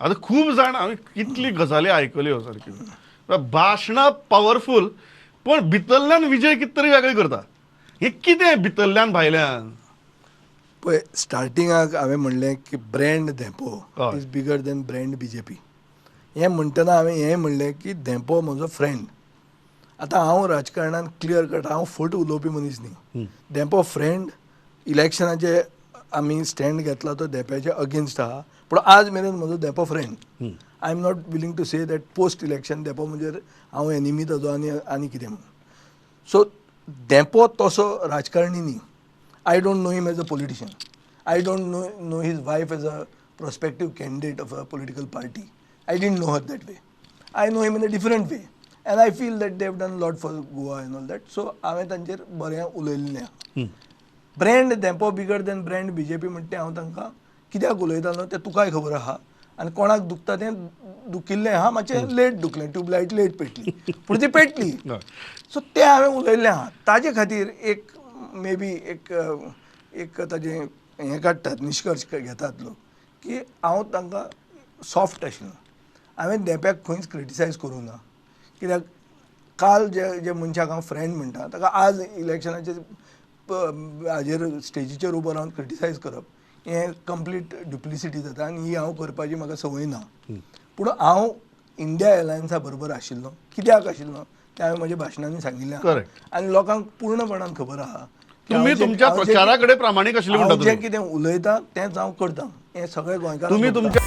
आता खूप जाण हांवें कितली गजाली आयकल्यो सारक्यो भाशणां पावरफूल पण भितरल्यान विजय कितें तरी वेगळें करता. हे कितें भितरल्यान भायल्यान? पळय स्टार्टिंगाक हांवें म्हणलें की ब्रँड धेंपो हय. Is bigger than brand BJP. हें म्हणटना हांवें हें म्हणलें की धेंपो म्हजो फ्रेंड. आतां हांव राजकारणांत क्लियर कट हांव फट उलोवपी मनीस न्ही. धेंपो फ्रेंड. इलेक्शनाचे आमी स्टँड घेतला तो धेंप्याच्या अगेन्स्ट आहा पूण आज मेरेन म्हजो Dempo friend. I am not willing to say that post election Dempo म्हणजे हांव एनिमी ताजो आनी कितें म्हणून. सो धेंपो तसो राजकारणी न्ही. I don't know him as a politician. I don't know his wife as a prospective candidate of a political party. I didn't know her that way. I know him in a different way. And I feel that they have done a lot for Goa and all that. So हांवें तांचेर बरें उलयल्लें आहा. Brand Dempo बिगर than brand BJP म्हणटा हांव तांकां कित्याक उलयतालो तें तुकाय खबर आहा आनी कोणाक दुखता तें दुखिल्लें आहा. मातशें लेट दुखलें, ट्यूबलायट लेट पेटली पूण ती पेटली. सो तें हांवें उलयल्लें आहा. ताजे खातीर एक मे बी एक ताजें हें काडटात निश्कर्श घेतात लोक की हांव तांकां सॉफ्ट आशिल्लो. हांवें धेंप्याक खंयच क्रिटिसायज करूं ना कित्याक काल जे मनशाक हांव फ्रेंड म्हणटा ताका आज इलेक्शनाचे हाजेर स्टेजीचेर उबो रावन क्रिटिसायज करप हें कंप्लीट ड्युप्लिसिटी जाता आनी ही हांव करपाची म्हाका संवय ना. पूण हांव इंडिया एलायन्सा बरोबर आशिल्लो. कित्याक आशिल्लो तें हांवें म्हज्या भाशणांनी सांगिल्लें आहा. आनी लोकांक पूर्णपणान खबर आहा तुम्ही तुमच्या प्रचारा कडेन प्रामाणीक आशिल्ले म्हणटा जें कितें उलयता तेंच हांव करतां. हें सगळे गोंयकारांक तुम्ही खबर आहा. तुमच्या